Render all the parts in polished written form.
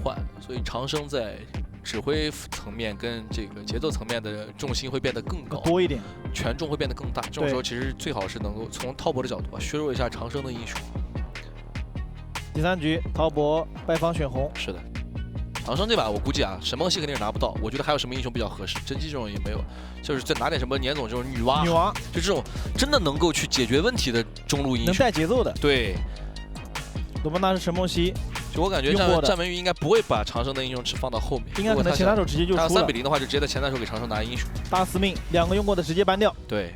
换，所以长生在指挥层面跟这个节奏层面的重心会变得更高，多一点，权重会变得更大。这种时候其实最好是能够从滔博的角度削弱一下长生的英雄。第3局，滔博败方选红。是的，长生这把我估计啊，神梦系肯定是拿不到。我觉得还有什么英雄比较合适？真姬这种也没有，就是再拿点什么年总这种女娲，就这种真的能够去解决问题的中路英雄，能带节奏的。对，鲁班达是神梦系。 就我感觉战文玉应该不会把长生的英雄池放到后面，应该可能前3手直接就出了。他3比0的话，就直接在前3手给长生拿英雄。大司命2个用过的直接搬掉。对，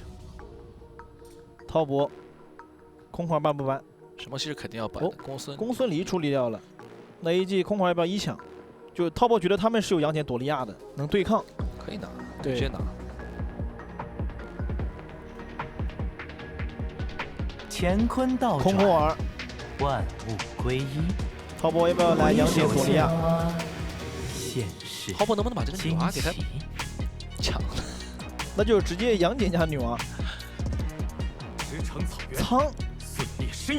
滔博，空环搬不搬？神梦系是肯定要搬的。公孙离处理掉了，那 AG 空环要不要1抢？就滔博觉得他们是有杨戬、朵莉亚的，能对抗，可以拿，对，直接拿。乾坤倒转，空空儿，万物归一。 滔博要不要来杨戬、朵莉亚？现世。滔博能不能把这个女娲给他抢了？那就是直接杨戬加女娲。苍，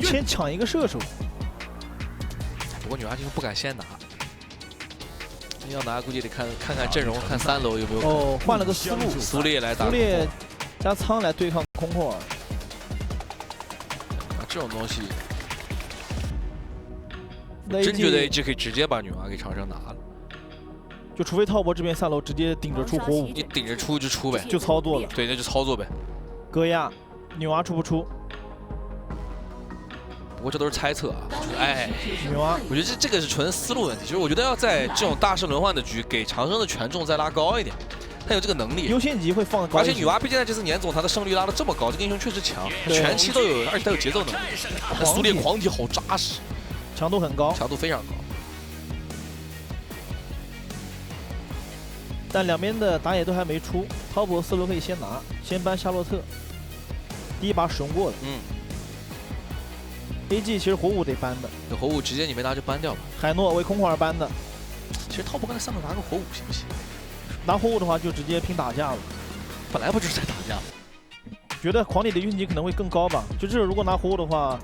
先抢一个射手。不过女娲就是不敢先拿，要拿估计得看看阵容，看3楼有没有。哦，换了个思路，苏烈来打。苏烈加苍来对抗空空儿。这种东西。 真觉得 AG 可以直接把女娲给长生拿了，就除非滔博这边3楼直接顶着出火舞，你顶着出就出呗，就操作了。对，那就操作呗。戈亚，女娲出不出？不过这都是猜测啊，就是哎，女娲，我觉得这个是纯思路问题，就是我觉得要在这种大师轮换的局，给长生的权重再拉高一点，他有这个能力。优先级会放高，而且女娲毕竟在这次年总，她的胜率拉得这么高，这个英雄确实强，全期都有，而且她有节奏能力。苏烈狂体好扎实。 强度很高，强度非常高，但两边的打野都还没出，滔博思路可以先拿，先搬夏洛特，第1把使用过了。AG 其实火舞得搬的，这火舞直接你没拿就搬掉吧。海诺为空环而搬的，其实滔博刚才3楼拿个火舞行不行？拿火舞的话就直接拼打架了，本来不就是在打架吗？觉得狂铁的运气可能会更高吧，就这如果拿火舞的话。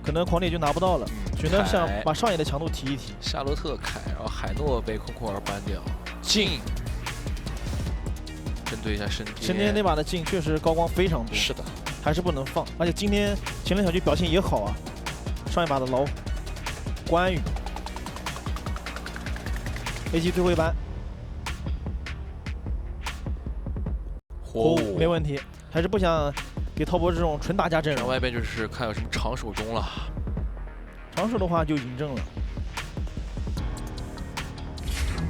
可能狂铁就拿不到了，觉得想把上野的强度提一提。夏洛特凯，然后海诺被空空儿搬掉，镜，针对一下神殿。神殿那把的镜确实高光非常多，是的，还是不能放。而且今天前2小局表现也好啊，上一把的老关羽 ，AG 最后一班，火舞没问题，还是不想。 给滔博这种纯打架阵容，外边就是看有什么长手中了。长手的话就嬴政了。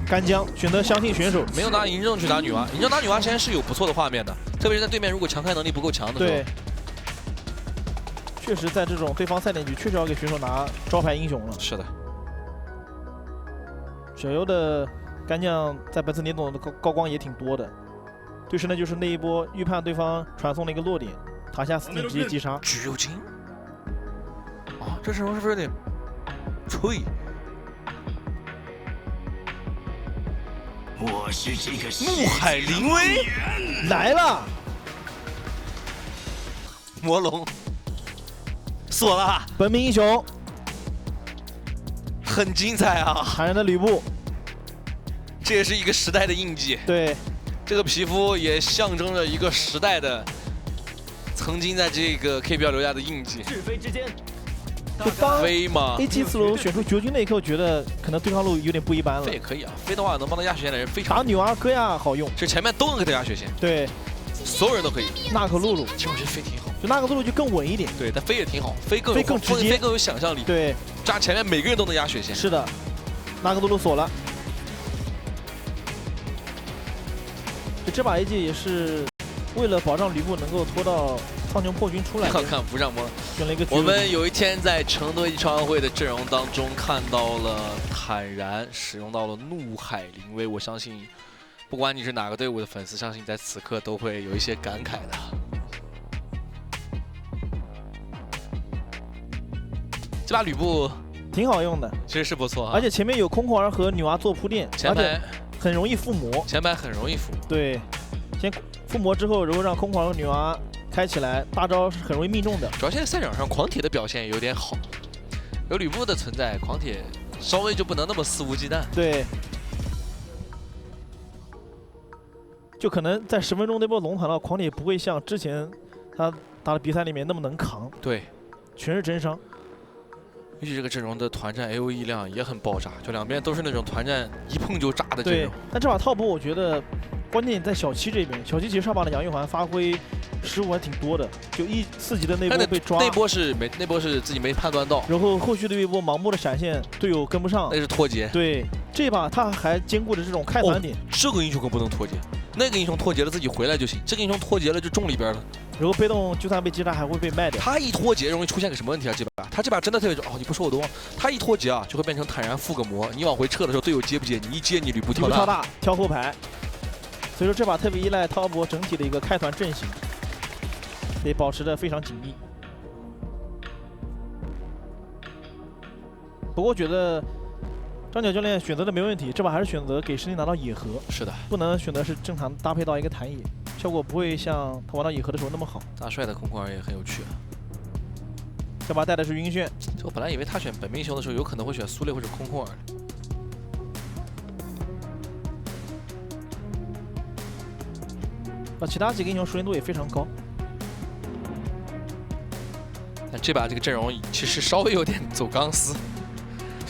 干将选择相信选手，没有拿嬴政去打女娲。嬴政打女娲之前是有不错的画面的，特别是在对面如果强开能力不够强的时候。对，确实在这种对方赛点局，确实要给选手拿招牌英雄了。是的。小优的干将在本次年总的高光也挺多的，对手呢就是那一波预判对方传送了一个落点。 塔下4点直接击杀，橘右京。啊，这阵容是不是有点脆？我是这个怒海灵威来了，魔龙锁了，本命英雄，很精彩啊！残忍的吕布，这也是一个时代的印记。对，这个皮肤也象征着一个时代的。 曾经在这个 KPL 留下的印记。是非之间，就当飞吗 ？AG 4楼选出绝军那一刻，我觉得可能对抗路有点不一般了。飞也可以啊，飞的话能帮到压血线的人非常。打女娲戈亚好用，这前面都能给他压血线。对，所有人都可以。娜可露露，其实我觉得飞挺好，就娜可露露就更稳一点。对，但飞也挺好，飞更直接，飞更有想象力。对，扎前面每个人都能压血线。是的，娜可露露锁了。就这把 AG 也是为了保障吕布能够拖到。 苍穹破军出来，看看不让摸，选了一个。我们有一天在成都超运会的阵容当中看到了坦然使用到了怒海灵威，我相信，不管你是哪个队伍的粉丝，相信在此刻都会有一些感慨的。这把吕布挺好用的，其实是不错啊，而且前面有空空儿和女娲做铺垫，前排很容易附魔，前排很容易附魔。对，先附魔之后，如果让空空儿和女娲。 开起来大招是很容易命中的，主要现在赛场上狂铁的表现有点好，有吕布的存在，狂铁稍微就不能那么肆无忌惮。对，就可能在10分钟那波龙团的狂铁不会像之前他打的比赛里面那么能扛，对，全是真伤。尤其这个阵容的团战 AOE 量也很爆炸，就两边都是那种团战一碰就炸的阵对容。，但这把套博我觉得关键在小七这边，小七其实上把的杨玉环发挥失误还挺多的，就4级的那波被抓，那波是自己没判断到，然后后续的一波盲目的闪现，队友跟不上那。是脱节。对，这把他还兼顾着这种开团点，这个英雄可不能脱节，那个英雄脱节了自己回来就行，这个英雄脱节了就中里边了。然后被动就算被击杀还会被卖掉。他一脱节容易出现个什么问题啊？他这把真的特别哦，你不说我都忘。他一脱节啊，就会变成坦然附个魔，你往回撤的时候队友接不接？你一接你吕布跳大，跳后排。所以说这把特别依赖滔博整体的一个开团阵型，得保持的非常紧密。不过我觉得张角教练选择的没问题，这把还是选择给石林拿到野河，是的，不能选择是正常搭配到一个弹野，效果不会像他玩到野河的时候那么好。大帅的空空儿也很有趣啊。这把带的是晕眩，这我本来以为他选本命雄的时候有可能会选苏烈或者空空儿。其他几个英雄熟练度也非常高。但这把这个阵容其实稍微有点走钢丝，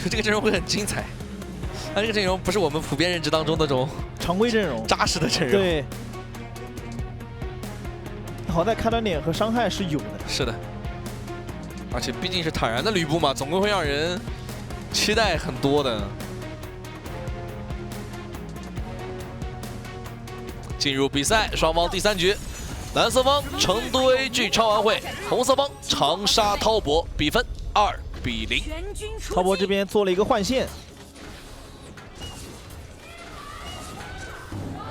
就这个阵容会很精彩。但这个阵容不是我们普遍认知当中那种常规阵容，扎实的阵容。对，好在开端点和伤害是有的。是的，而且毕竟是坦然的吕布嘛，总归会让人期待很多的。进入比赛，双方第3局，蓝色方成都 AG 超玩会，红色方长沙滔博，比分2比0。滔博这边做了一个换线，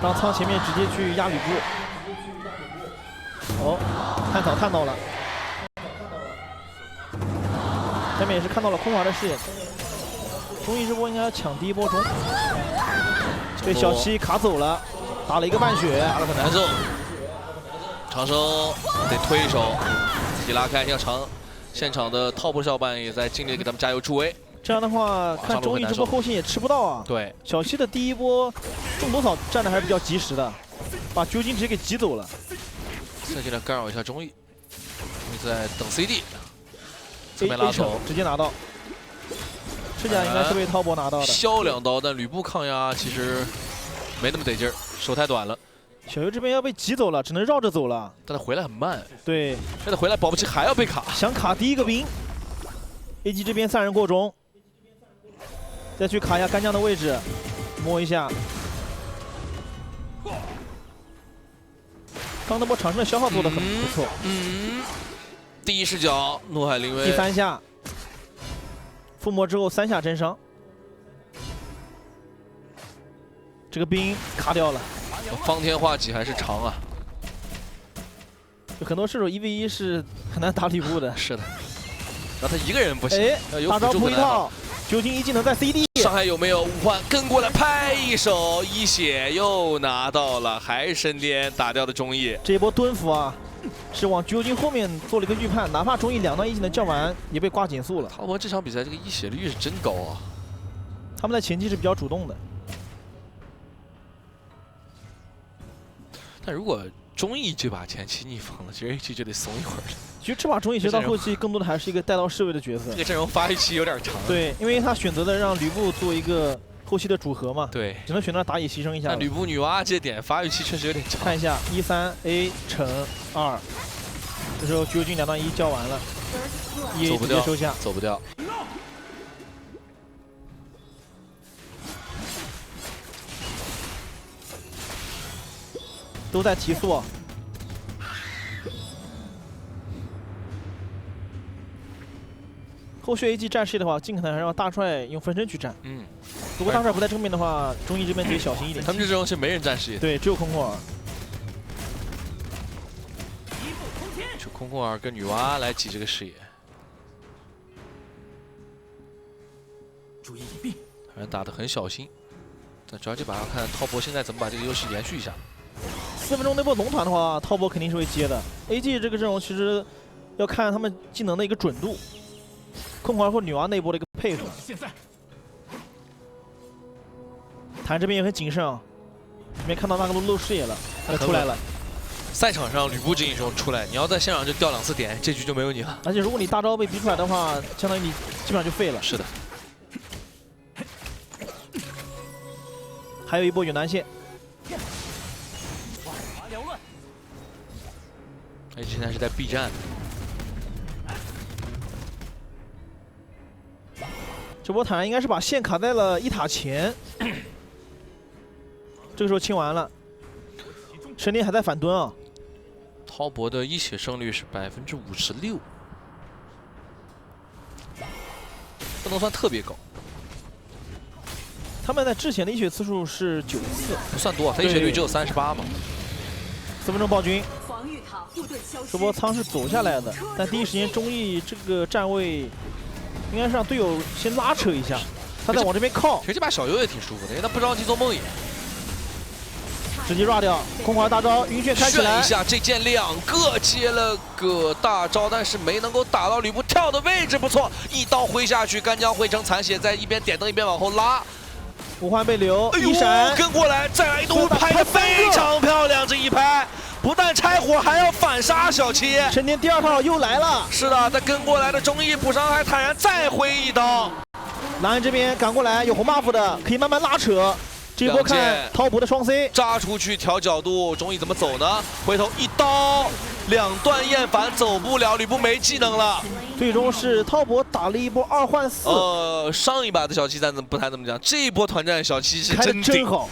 让仓前面直接去压吕布。哦，探草看到了，下面也是看到了空华的视野。中义这波应该要抢第一波中，被小七卡走了。打了一个半血，打得很难受。长生得推一手，自己拉开。你看现场的滔博小伙伴也在尽力给他们加油助威。这样的话，看中义这波后线也吃不到啊。对，小七的第一波中毒草站的还是比较及时的，把究竟直接给挤走了。现在来干扰一下中义，你在等 CD， 侧面拉手，直接拿到。赤甲应该是被滔博拿到的。削2刀，但吕布抗压其实没那么得劲儿，手太短了。小优这边要被挤走了，只能绕着走了。但他回来很慢。对，现在回来保不齐还要被卡。想卡第一个兵 ，AG 这边3人过中，再去卡一下干将的位置，摸一下。刚那波场上的消耗做的很不错。第一视角，怒海灵威。第3下，附魔之后3下真伤。这个兵卡掉了，方天画戟还是长啊！有很多射手1v1是很难打吕布的。是的，然后他一个人不行，哎，大招扑一套，究竟一技能在 CD， 伤害有没有？五环跟过来拍一手，一血又拿到了，还是神殿打掉的中义。这一波蹲伏啊，是往究竟后面做了一个预判，哪怕中义2段一技能叫完，也被挂减速了。滔博这场比赛这个一血率是真高啊！他们在前期是比较主动的。但如果中义这把前期逆风了，其实 AG 就得怂一会儿了。其实这把中义其实到后期更多的还是一个带刀侍卫的角色。这个阵容发育期有点长。对，因为他选择的让吕布做一个后期的组合嘛。对，只能选择打野牺牲一下。但吕布女娲这点发育期确实有点长。看一下13A 乘2，这时候究竟2段1交完了，EA 直接收下，走不掉。都在提速。后续 AG 战士的话，尽可能还是让大帅用分身去战。如果大帅不在正面的话，中义这边得小心一点。他们这阵容是没人战视野。对，只有空空儿。就空空儿跟女娲来挤这个视野。注意隐蔽。反正打得很小心，但主要这把要看滔博现在怎么把这个优势延续一下。4分钟那波龙团的话，滔博肯定是会接的。AG 这个阵容其实要看他们技能的一个准度，空环或女娲那波的一个配合。坦这边也很谨慎啊，这边看到那个露视野了，他出来了。赛场上吕布这英雄出来，你要在现场就掉2次点，这局就没有你了。而且如果你大招被逼出来的话，相当于你基本上就废了。是的。还有一波远南线。哎，现在是在 B 站。这波坦然应该是把线卡在了1塔前，这个时候清完了，神灵还在反蹲啊。滔博的一血胜率是56%，不能算特别高。他们在之前的一血次数是9次，不算多，他一血率只有38嘛。4分钟暴君，这波仓是走下来的，但第一时间中义这个站位应该是让队友先拉扯一下，他再往这边靠。其实这把小优也挺舒服的，因为他不着急做梦魇，直接 rua 掉，空华大招晕眩开起来。炫一下，这剑2个接了个大招，但是没能够打到吕布跳的位置，不错，一刀挥下去，干将汇成残血，在一边点灯一边往后拉。五环被留，一闪跟过来，再来一刀拍的非常漂亮，这一拍不但拆火，还要反杀小七。神殿第2套又来了，是的，他跟过来的中义补伤还坦然再挥一刀。蓝人这边赶过来有红 buff 的，可以慢慢拉扯。这一波看滔博的双 C 扎出去调角度，中义怎么走呢？回头一刀，2段厌烦走不了，吕布没技能了。最终是滔博打了一波2换4。上一把的小七咱不太怎么讲，这一波团战小七是真好。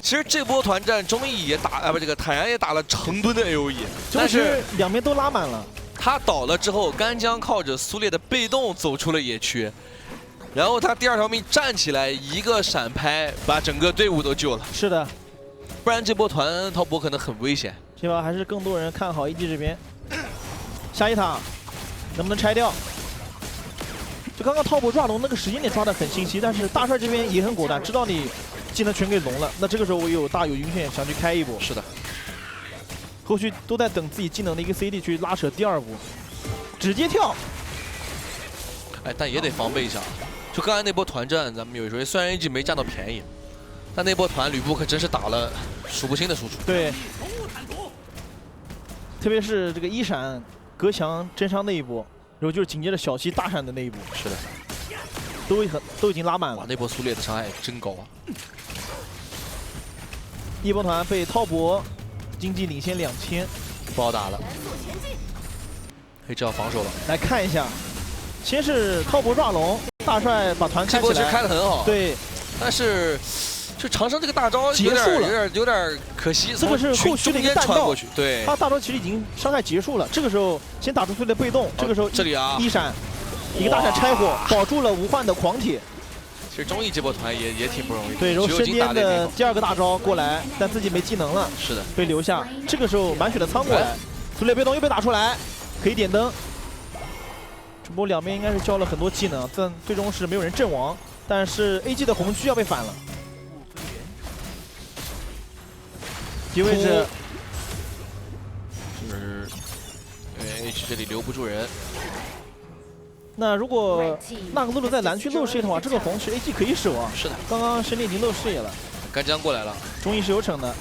其实这波团战中义也打这个坦然也打了成吨的 AOE， 但是两边都拉满了。他倒了之后，干将靠着苏烈的被动走出了野区。然后他第2条命站起来，一个闪拍把整个队伍都救了。是的，不然这波团滔博可能很危险。这把还是更多人看好 AG 这边。下一塔能不能拆掉？就刚刚滔博抓龙那个时间点抓得很清晰，但是大帅这边也很果断，知道你技能全给龙了，那这个时候我有大有晕眩想去开一波。是的，后续都在等自己技能的一个 CD 去拉扯第2波，直接跳。哎，但也得防备一下。就刚才那波团战，咱们有一说，虽然 AG 没占到便宜，但那波团吕布可真是打了数不清的输出。对，特别是这个一闪隔墙真伤那一波，然后就是紧接着小七大闪的那一波。是的，都已经拉满了。哇，那波苏烈的伤害真高啊！一波团被滔博经济领先2000，不好打了。黑这要防守了。来看一下，先是滔博抓龙。大帅把团开起来，这波其实开得很好，对，但是就长生这个大招结束了，有点可惜。这个是后续的一个弹道，对，他大招其实已经伤害结束了。这个时候先打出自己的被动，这个时候这里啊一闪，一个大闪拆火，保住了无患的狂铁。其实中义这波团也挺不容易，对，然后身边的第2个大招过来，但自己没技能了，是的，被留下。这个时候满血的仓过来，苏烈被动又被打出来，可以点灯。这波两边应该是交了很多技能，但最终是没有人阵亡。但是 AG 的红区要被反了，敌位置是，AG 这里留不住人。那如果那个露露在蓝区漏视野的话，这个红是 AG 可以守啊。是的，刚刚神殿已经漏视野了，干将过来了，中义是有惩的。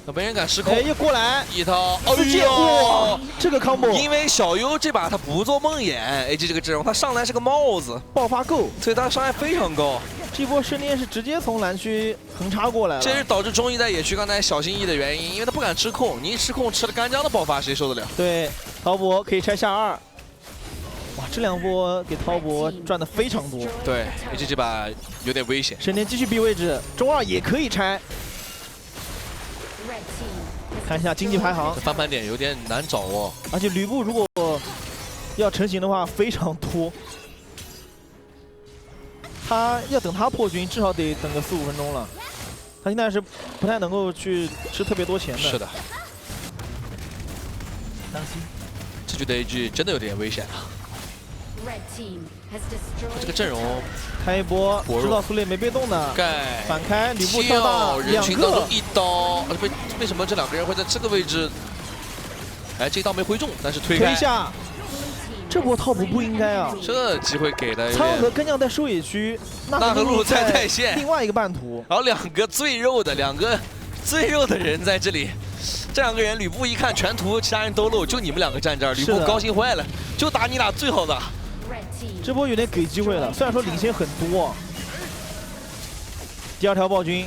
那没人敢失控，哎，又过来一刀，自界，哇，这个 combo， 因为小优这把他不做梦魇 ，AG 这个阵容他上来是个帽子，爆发够，所以他伤害非常高。这波神殿是直接从蓝区横插过来了，这也是导致中义在野区刚才小心翼翼的原因，因为他不敢吃控，你一吃控吃了干将的爆发，谁受得了？对，滔博可以拆下2，哇，这2波给滔博赚的非常多。对 ，AG 这把有点危险。神殿继续 B 位置，中2也可以拆。看一下经济排行，翻盘点有点难找哦。而且吕布如果要成型的话非常多，他要等他破军至少得等个4、5分钟了。他现在是不太能够去吃特别多钱的。是的，当心，这局的 AG 真的有点危险啊。这个阵容开一波，知道苏烈没被动的，盖反开吕布跳大2个，一刀，为什么这2个人会在这个位置？哎，这一刀没挥中，但是推开。推下，这波套普不应该啊！这机会给的有苍和点。跟将在收野区，纳克路在带线，另外一个半途，然后两个最肉的人在这里，这两个人吕布一看全图其他人都漏，就你们两个站这儿，吕布高兴坏了，就打你俩最好的。这波有点给机会了，虽然说领先很多。第二条暴君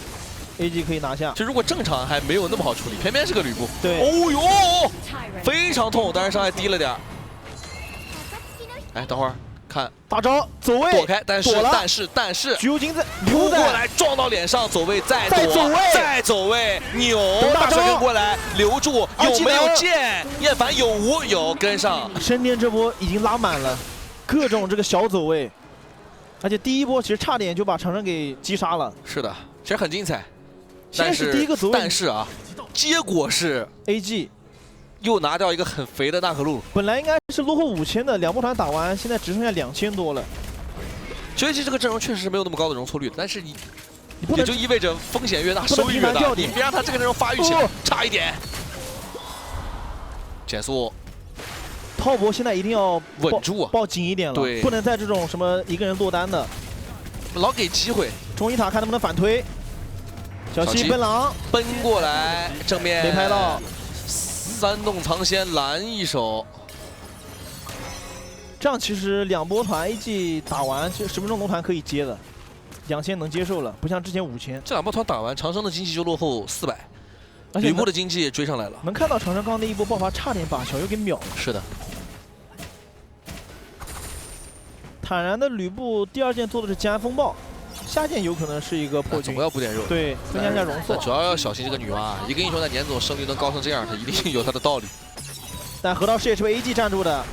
，AG 可以拿下。这如果正常还没有那么好处理，偏偏是个吕布。对。哦呦，非常痛，但是伤害低了点。哎，等会儿看大招走位躲开，但是橘右京在扑过来撞到脸上，走位再躲，再走位扭，大帅跟过来留住，有没有剑？厌烦有无？有跟上。升天这波已经拉满了，各种这个小走位，而且第一波其实差点就把长生给击杀了。是的，其实很精彩。先是第一个走位，但是啊，结果是 AG 又拿掉一个很肥的纳克路，本来应该是落后5000的，两波团打完，现在只剩下2000多了。所以这个阵容确实是没有那么高的容错率，但是也就意味着风险越大，收益越大。你别让他这个阵容发育起来，差一点。减速，滔博现在一定要稳住啊，抱紧一点了，对，不能在这种什么一个人落单的，老给机会。中一塔看能不能反推，小七奔狼奔过来，正面没拍到。3洞藏仙拦一手，这样其实两波团 AG 打完，其实10分钟龙团可以接的，2000能接受了，不像之前5000。这两波团打完，长生的经济就落后400，吕布的经济也追上来了。能看到长生刚刚那一波爆发，差点把小优给秒了。是的。坦然的吕布第二件做的是江安风暴，下件有可能是一个破军，总要补点肉，对，增加一下容错。主要要小心这个女娲，一个英雄在年总胜率能高成这样，他一定有他的道理。但河道视野是被 AG 站住的，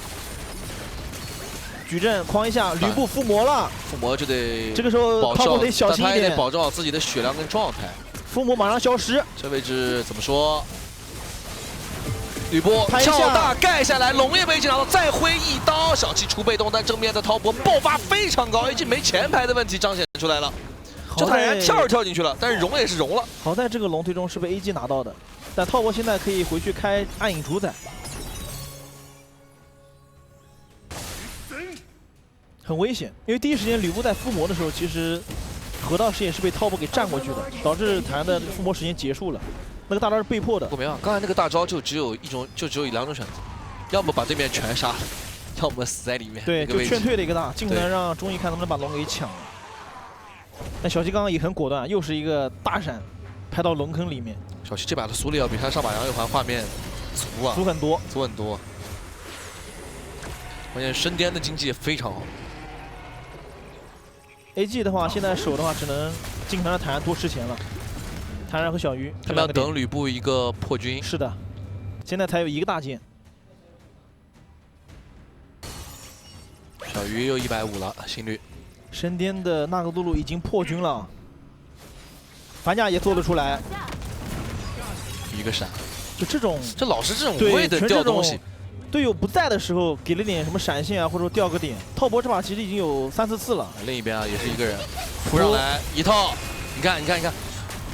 矩阵框一下，吕布附魔了，附魔就得这个时候滔博得小心一点，但他也得保证好自己的血量跟状态。附魔马上消失，这位置怎么说？吕布跳大盖下来，龙也被拿到，再挥一刀，小七出被动，但正面的滔博爆发非常高，AG 没前排的问题彰显出来了。这坦然跳进去了，但是容也是容了。好在这个龙最终是被 AG 拿到的，但滔博现在可以回去开暗影主宰，很危险，因为第一时间吕布在附魔的时候，其实河道视野是被滔博给占过去的，导致坦然的附魔时间结束了。那个大招是被迫的。我明白，刚才那个大招就只有2种选择，要么把对面全杀，要么死在里面。对，就劝退了一个大，尽可能让中医看能不能把龙给抢了。但小七刚刚也很果断，又是一个大闪，拍到龙坑里面。小七这把的苏利要比他上把杨玉环画面足啊，足很多，足很多。关键升巅的经济也非常好。AG 的话，现在守的话只能尽可能让坦然多吃钱了。坦然和小鱼，他们要等吕布一个破军。是的，现在才有一个大件。小鱼又150了，心率。升巅的纳克杜鲁已经破军了，反甲也做得出来。一个闪，就这种，这老是这种无谓的掉东西。队友不在的时候给了点什么闪现啊，或者说掉个点。滔博这把其实已经有3、4次了。另一边啊，也是一个人扑上来一套，你看，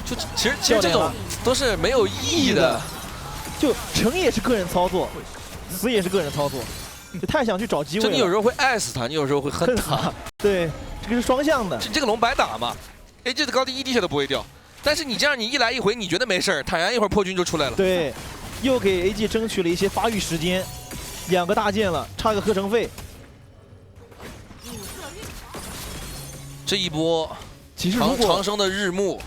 就其实这种都是没有意义的。就成也是个人操作，死也是个人操作，就太想去找机会了。就你有时候会爱死他，你有时候会恨他。对，这个是双向的。这个龙白打嘛，AG 的高低一滴血都不会掉。但是你这样，你一来一回，你觉得没事儿，坦然一会儿破军就出来了。对，又给 AG 争取了一些发育时间，2个大件了，差个合成费。这一波，其实如果长生的日暮，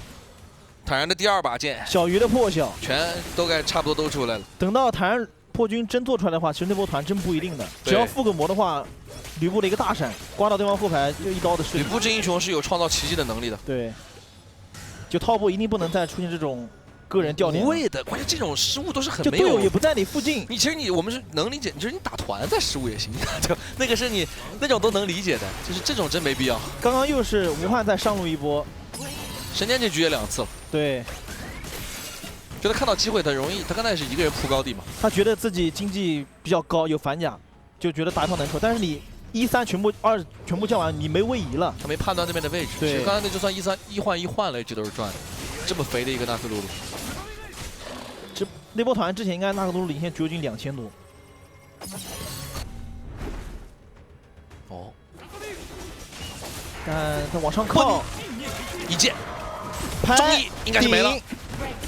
坦然的第2把剑，小鱼的破晓，全都该差不多都出来了。等到坦然破军真做出来的话，其实那波团真不一定的。只要附个魔的话，吕布的一个大闪，刮到对方后排就一刀的事情。吕布这英雄是有创造奇迹的能力的。对。就滔博一定不能再出现这种个人掉点，无谓的，关键这种失误都是很没有。就队友也不在你附近，其实我们是能理解，就是你打团再失误也行，就那个是你那种都能理解的，就是这种真没必要。刚刚又是吴汉再上路一波，神仙这局也2次了。对，觉得看到机会他容易，他刚才是一个人铺高地嘛，他觉得自己经济比较高，有反甲，就觉得打一套能抽，但是你1、3全部叫完，你没位移了，他没判断那边的位置。对，其实刚才那就算1换1换了，一直都是赚的。这么肥的一个纳克鲁鲁，那波团之前应该纳克鲁鲁领先橘右京2000多。哦，但他往上靠，一剑，拍中义应该是没了顶，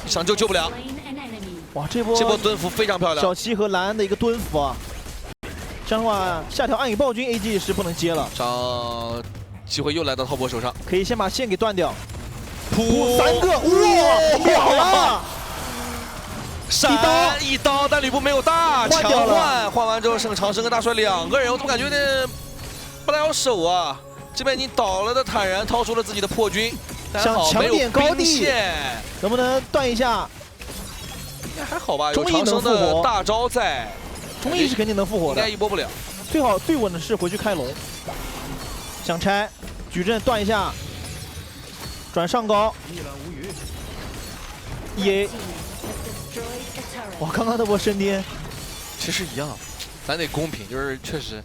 想救救不了。哇，这波蹲伏非常漂亮。小七和莱恩的一个蹲伏啊，这样的话下条暗影暴君 AG 是不能接了，上机会又来到滔博手上，可以先把线给断掉。扑3个，哇，秒了！闪一刀，但吕布没有大换掉强换完之后剩长生跟大帅2个人，我怎么感觉有点不太好守啊？这边已经倒了的坦然掏出了自己的破军，想抢点高地，能不能断一下？应该还好吧，有中义长生能复活的大招在，中义是肯定能复活的，应该一波不了。最好最稳的是回去开龙，想拆，矩阵断一下，转上高，EA， 哇，刚刚那波升天，其实一样，咱得公平，就是确实，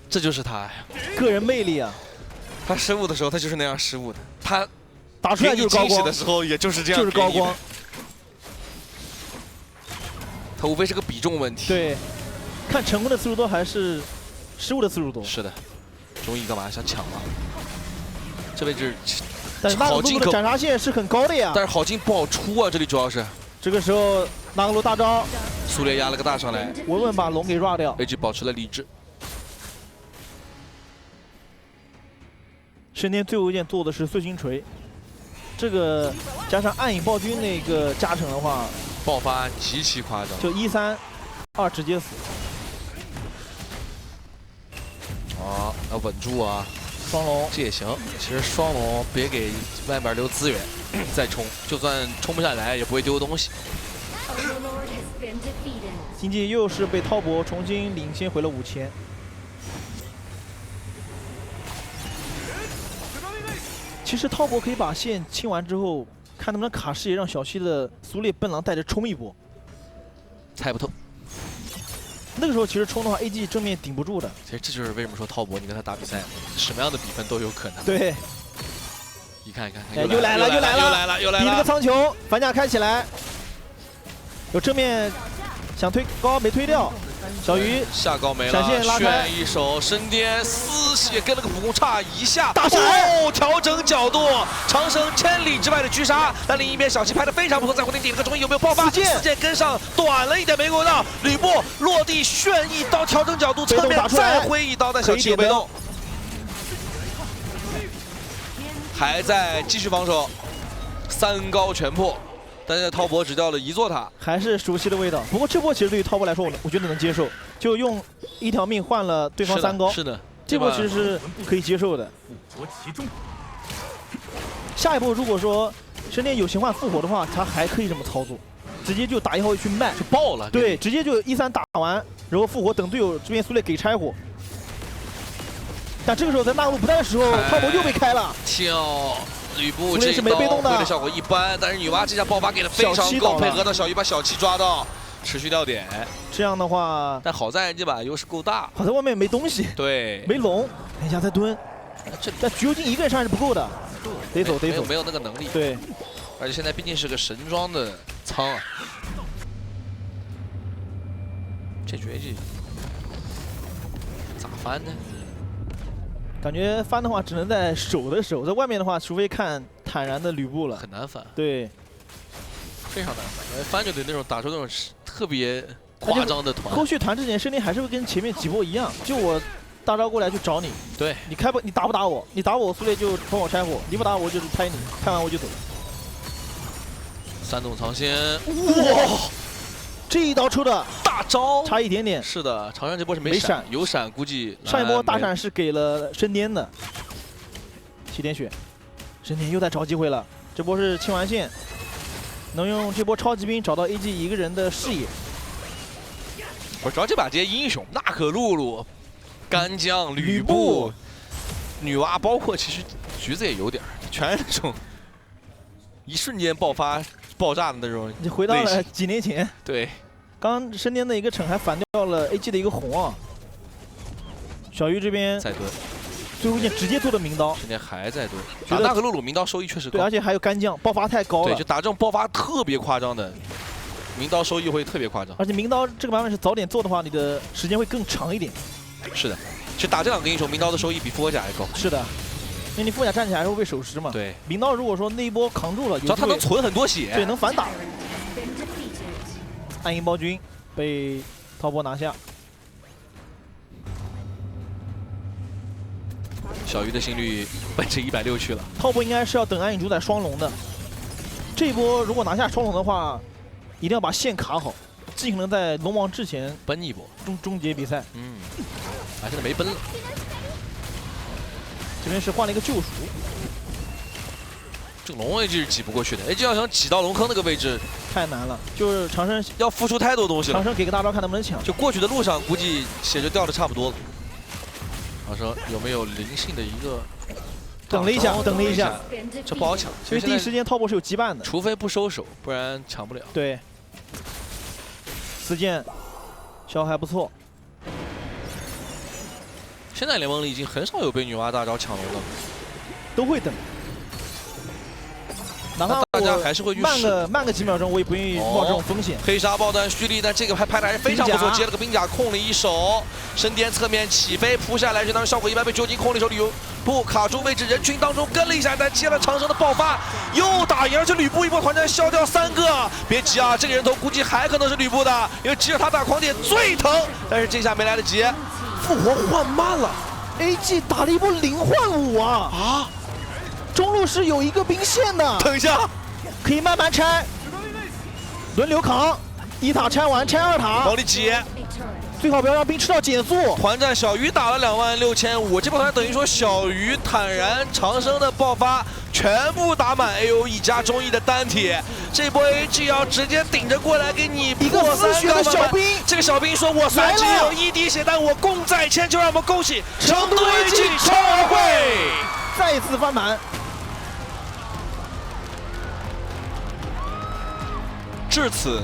这就是他呀，个人魅力啊，他失误的时候他就是那样失误的，他打出来就是高光的时候也就是这样，就是高光，他无非是个比重问题。对，看成功的次数多还是失误的次数多。是的，中义干嘛想抢啊？这位置，但是纳格鲁的斩杀线是很高的呀。但是好进不好出啊，这里主要是。这个时候纳格鲁大招，苏烈压了个大上来，稳稳把龙给 rua 掉。AG 保持了理智。升天最后一件做的是碎星锤，这个加上暗影暴君那个加成的话，爆发极其夸张，就1-3-2直接死。啊，要稳住啊！双龙这也行，其实双龙别给外面留资源，再冲，就算冲不下来也不会丢东西。经济又是被滔博重新领先回了5000。其实滔博可以把线清完之后，看能不能卡视野，让小西的苏烈笨狼带着冲一波。猜不透。那个时候其实冲的话 ，AG 正面顶不住的。其实这就是为什么说滔博你跟他打比赛，什么样的比分都有可能。对。一看，哎，又来了，又来了！比了个苍穹，反甲开起来，有正面想推高没推掉，小鱼下高没了，闪现拉开，炫一手升天，丝血跟了个普攻差一下，大闪哦，调整角度，长生千里之外的狙杀，但另一边小七拍的非常不错，在后面顶了个中义，有没有爆发？四剑跟上，短了一点没够到，吕布落地炫一刀，调整角度，侧面再挥一刀，但小七有被动。还在继续防守，3高全破，但是滔博只掉了1座塔，还是熟悉的味道。不过这波其实对于滔博来说，我觉得能接受，就用1条命换了对方3高。是的，这波其实是可以接受的。复活其中。下一步如果说升天有情换复活的话，他还可以这么操作，直接就打1号去卖，就爆了。对，直接就1-3打完，然后复活，等队友这边苏烈给拆火。但这个时候在纳鲁不在的时候，滔博又被开了。跳，吕布这是没被动的，挥的效果一般，但是女娲这下爆发给的非常够，配合到小鱼把小七抓到，持续掉点。这样的话，但好在这把优势够大，好在外面没东西，对，没龙，等一下再蹲。但橘右京一个人上是不够的，得走。没有那个能力。对，而且现在毕竟是个神装的仓啊，这绝技咋翻呢？感觉翻的话只能在守的时候，在外面的话，除非看坦然的吕布了，很难翻。对，非常难翻，翻就得那种打出那种特别夸张的团。后续团之前升天还是会跟前面几波一样，就我大招过来就找你，对，你打不打我？你打我，苏烈就帮我拆火；你不打我就是拍你，拍完我就走。3动藏仙，哇！这一刀抽的大招差一点点。是的，长生这波是没闪，有闪估计上一波大闪是给了升天的。7点血，升天又在找机会了。这波是清完线，能用这波超级兵找到 AG 一个人的视野。我主要这把这些英雄，娜可露露、干将、吕布、女娲，包括其实橘子也有点，全是那种一瞬间爆发。爆炸的那种，你回到了几年前。对，刚刚升天的一个惩还反掉了 AG 的一个红啊。小鱼这边再蹲，最后一件直接做的明刀，升天还在蹲。打娜可露露明刀收益确实高，对，而且还有干将，爆发太高了。对，就打这种爆发特别夸张的，明刀收益会特别夸张。而且明刀这个版本是早点做的话，你的时间会更长一点。是的，其实打这两个英雄，明刀的收益比复活甲还高。是的，因为你副甲站起来还会被手尸嘛。对，明刀如果说那一波扛住了，只要他能存很多血，对，能反打。暗影暴君被滔波拿下。小鱼的心率奔着160去了。滔波应该是要等暗影主宰双龙的。这一波如果拿下双龙的话，一定要把线卡好，尽可能在龙王之前奔一波，终结比赛。现在没奔了。这边是换了一个救赎。这个龙 AG 是挤不过去的，AG 要想挤到龙坑那个位置太难了，就是长生要付出太多东西了。长生给个大招看能不能抢。就过去的路上，估计血就掉的差不多了。长生有没有灵性的一个？等了一下，等了一下，这不好抢。因为第一时间滔波是有羁绊的，除非不收手，不然抢不了。对，4剑消还不错。现在联盟里已经很少有被女娲大招抢龙的，都会等。哪怕大家还是会去慢个几秒钟，我也不愿意冒这种风险。黑沙爆弹蓄力，但这个拍的还是非常不错，接了个冰甲控了一手，升颠侧面起飞扑下来，相当于效果一般，被酒精控了一手，吕布卡住位置，人群当中跟了一下，但接了长生的爆发，又打赢，而且吕布一波团战消掉3个。别急啊，这个人头估计还可能是吕布的，因为只有他打狂点最疼，但是这下没来得及，复活换慢了 ，AG 打了一波0换5啊！中路是有一个兵线的，等一下，可以慢慢拆，轮流扛，1塔拆完拆2塔，往里挤，最好不要让兵吃到减速。团战小鱼打了26500，这波团等于说小鱼、坦然、长生的爆发全部打满 AOE 加中E的单体，这波 AG 要直接顶着过来给你一个丝血的小兵。这个小兵说：“我虽然只有1滴血，但我功在千秋。”让我们恭喜成都 AG 超奥会再一次翻盘。至此。